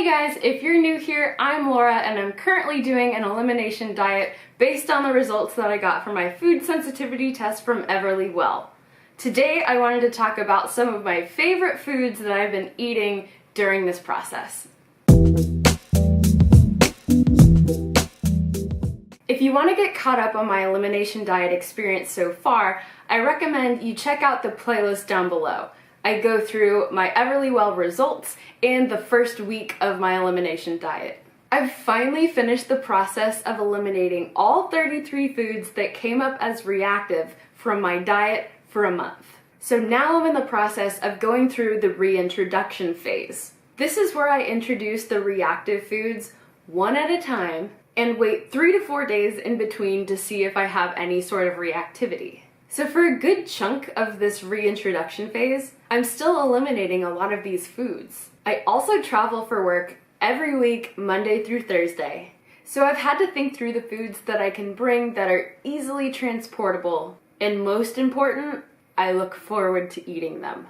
Hey guys, if you're new here, I'm Laura and I'm currently doing an elimination diet based on the results that I got from my food sensitivity test from Everlywell. Today I wanted to talk about some of my favorite foods that I've been eating during this process. If you want to get caught up on my elimination diet experience so far, I recommend you check out the playlist down below. I go through my Everlywell results and the first week of my elimination diet. I've finally finished the process of eliminating all 33 foods that came up as reactive from my diet for a month. So now I'm in the process of going through the reintroduction phase. This is where I introduce the reactive foods one at a time and wait 3 to 4 days in between to see if I have any sort of reactivity. So for a good chunk of this reintroduction phase, I'm still eliminating a lot of these foods. I also travel for work every week, Monday through Thursday. So I've had to think through the foods that I can bring that are easily transportable. And most important, I look forward to eating them.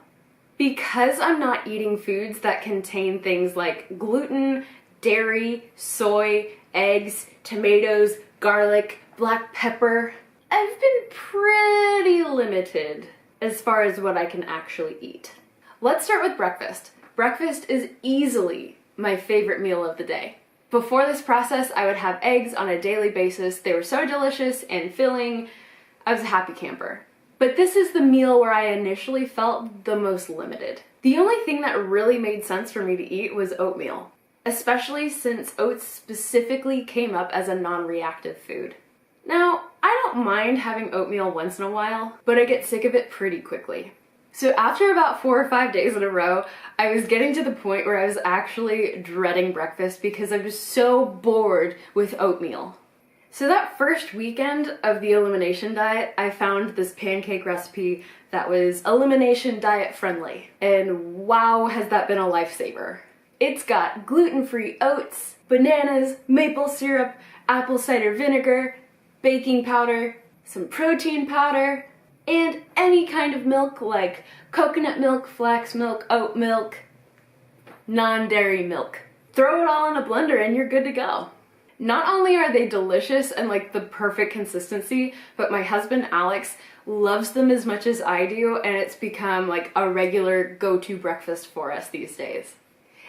Because I'm not eating foods that contain things like gluten, dairy, soy, eggs, tomatoes, garlic, black pepper, I've been pretty limited as far as what I can actually eat. Let's start with breakfast. Breakfast is easily my favorite meal of the day. Before this process, I would have eggs on a daily basis. They were so delicious and filling. I was a happy camper. But this is the meal where I initially felt the most limited. The only thing that really made sense for me to eat was oatmeal, especially since oats specifically came up as a non-reactive food. Now, I don't mind having oatmeal once in a while, but I get sick of it pretty quickly. So after about 4 or 5 days in a row, I was getting to the point where I was actually dreading breakfast because I was so bored with oatmeal. So that first weekend of the elimination diet, I found this pancake recipe that was elimination diet friendly. And wow, has that been a lifesaver. It's got gluten-free oats, bananas, maple syrup, apple cider vinegar, baking powder, some protein powder, and any kind of milk like coconut milk, flax milk, oat milk, non-dairy milk. Throw it all in a blender and you're good to go. Not only are they delicious and like the perfect consistency, but my husband Alex loves them as much as I do, and it's become like a regular go-to breakfast for us these days.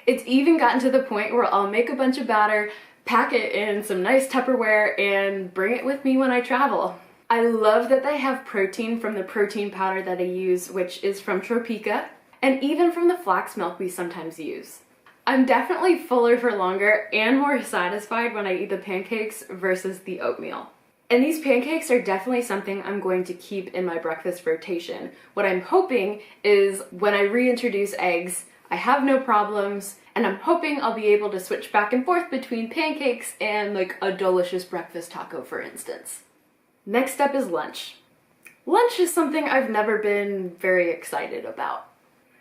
It's even gotten to the point where I'll make a bunch of batter, pack it in some nice Tupperware, and bring it with me when I travel. I love that they have protein from the protein powder that I use, which is from Tropica, and even from the flax milk we sometimes use. I'm definitely fuller for longer and more satisfied when I eat the pancakes versus the oatmeal. And these pancakes are definitely something I'm going to keep in my breakfast rotation. What I'm hoping is when I reintroduce eggs, I have no problems, and I'm hoping I'll be able to switch back and forth between pancakes and like a delicious breakfast taco, for instance. Next up is lunch. Lunch is something I've never been very excited about.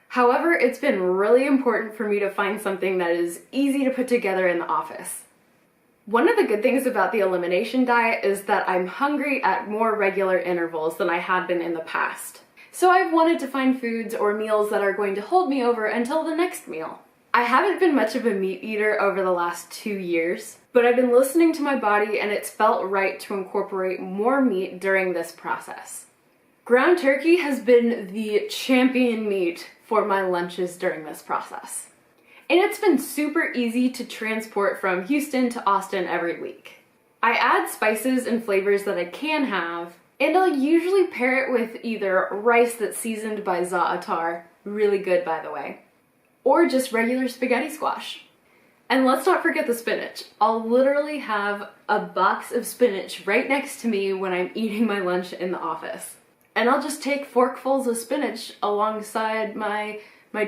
However, it's been really important for me to find something that is easy to put together in the office. One of the good things about the elimination diet is that I'm hungry at more regular intervals than I had been in the past. So I've wanted to find foods or meals that are going to hold me over until the next meal. I haven't been much of a meat eater over the last 2 years, but I've been listening to my body and it's felt right to incorporate more meat during this process. Ground turkey has been the champion meat for my lunches during this process. And it's been super easy to transport from Houston to Austin every week. I add spices and flavors that I can have, and I'll usually pair it with either rice that's seasoned by za'atar, really good by the way, or just regular spaghetti squash. And let's not forget the spinach. I'll literally have a box of spinach right next to me when I'm eating my lunch in the office. And I'll just take forkfuls of spinach alongside my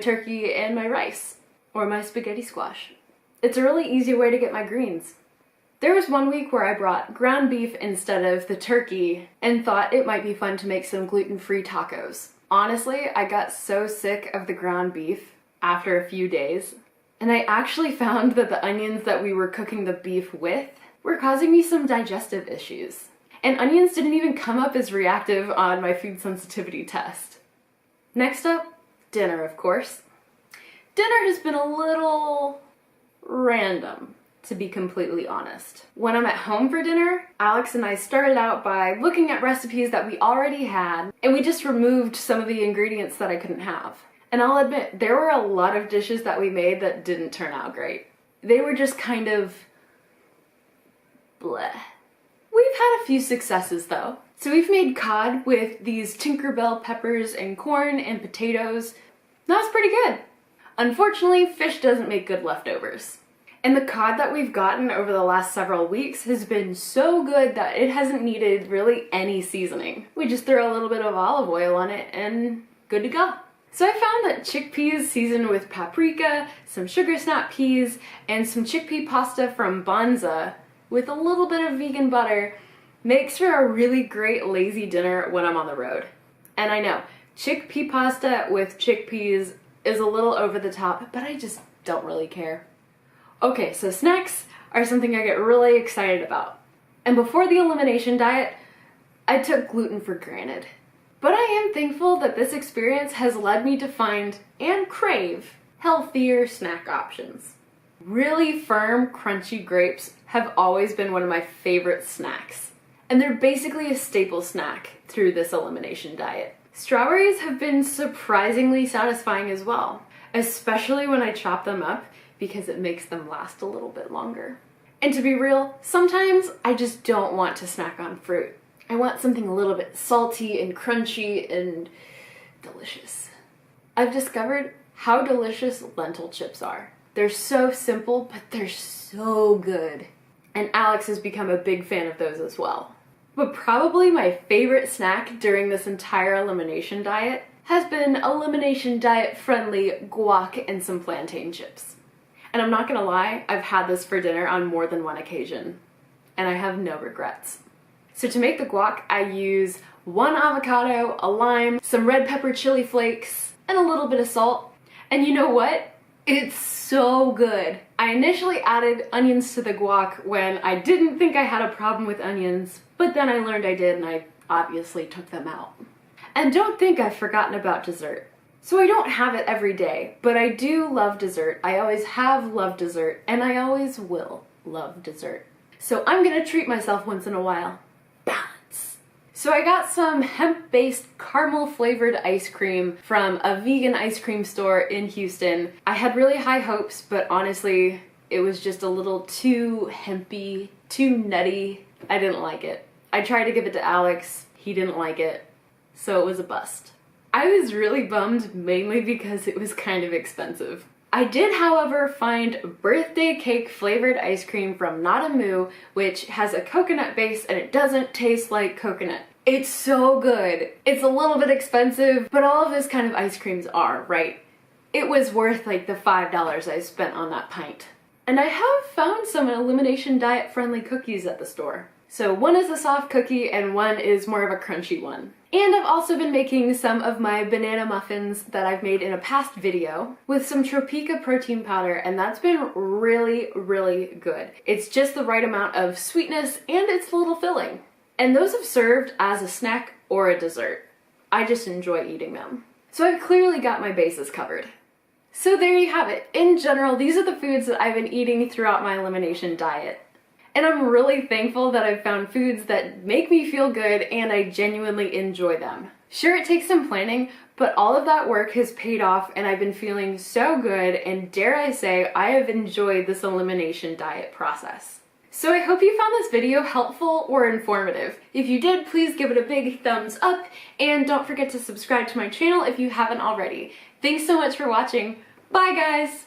turkey and my rice, or my spaghetti squash. It's a really easy way to get my greens. There was one week where I brought ground beef instead of the turkey and thought it might be fun to make some gluten-free tacos. Honestly, I got so sick of the ground beef after a few days, and I actually found that the onions that we were cooking the beef with were causing me some digestive issues. And onions didn't even come up as reactive on my food sensitivity test. Next up, dinner, of course. Dinner has been a little random, to be completely honest. When I'm at home for dinner, Alex and I started out by looking at recipes that we already had, and we just removed some of the ingredients that I couldn't have. And I'll admit, there were a lot of dishes that we made that didn't turn out great. They were just kind of bleh. We've had a few successes though. So we've made cod with these Tinkerbell peppers and corn and potatoes. That's pretty good. Unfortunately, fish doesn't make good leftovers. And the cod that we've gotten over the last several weeks has been so good that it hasn't needed really any seasoning. We just throw a little bit of olive oil on it and good to go. So I found that chickpeas seasoned with paprika, some sugar snap peas, and some chickpea pasta from Banza with a little bit of vegan butter makes for a really great lazy dinner when I'm on the road. And I know, chickpea pasta with chickpeas is a little over the top, but I just don't really care. Okay, so snacks are something I get really excited about. And before the elimination diet, I took gluten for granted. But I am thankful that this experience has led me to find and crave healthier snack options. Really firm, crunchy grapes have always been one of my favorite snacks. And they're basically a staple snack through this elimination diet. Strawberries have been surprisingly satisfying as well, especially when I chop them up because it makes them last a little bit longer. And to be real, sometimes I just don't want to snack on fruit. I want something a little bit salty and crunchy and delicious. I've discovered how delicious lentil chips are. They're so simple, but they're so good. And Alex has become a big fan of those as well. But probably my favorite snack during this entire elimination diet has been elimination diet friendly guac and some plantain chips. And I'm not gonna lie, I've had this for dinner on more than one occasion, and I have no regrets. So to make the guac, I use 1 avocado, a lime, some red pepper chili flakes, and a little bit of salt. And you know what? It's so good. I initially added onions to the guac when I didn't think I had a problem with onions, but then I learned I did and I obviously took them out. And don't think I've forgotten about dessert. So I don't have it every day, but I do love dessert. I always have loved dessert, and I always will love dessert. So I'm gonna treat myself once in a while. Balance. So I got some hemp-based caramel flavored ice cream from a vegan ice cream store in Houston. I had really high hopes, but honestly, it was just a little too hempy, too nutty. I didn't like it. I tried to give it to Alex, he didn't like it, so it was a bust. I was really bummed mainly because it was kind of expensive. I did, however, find birthday cake flavored ice cream from Not a Moo, which has a coconut base and it doesn't taste like coconut. It's so good. It's a little bit expensive, but all of those kind of ice creams are, right? It was worth like the $5 I spent on that pint. And I have found some elimination diet friendly cookies at the store. So one is a soft cookie and one is more of a crunchy one. And I've also been making some of my banana muffins that I've made in a past video with some Tropica protein powder, and that's been really, really good. It's just the right amount of sweetness and it's a little filling. And those have served as a snack or a dessert. I just enjoy eating them. So I've clearly got my bases covered. So there you have it. In general, these are the foods that I've been eating throughout my elimination diet. And I'm really thankful that I've found foods that make me feel good and I genuinely enjoy them. Sure, it takes some planning, but all of that work has paid off and I've been feeling so good, and dare I say, I have enjoyed this elimination diet process. So I hope you found this video helpful or informative. If you did, please give it a big thumbs up and don't forget to subscribe to my channel if you haven't already. Thanks so much for watching. Bye guys!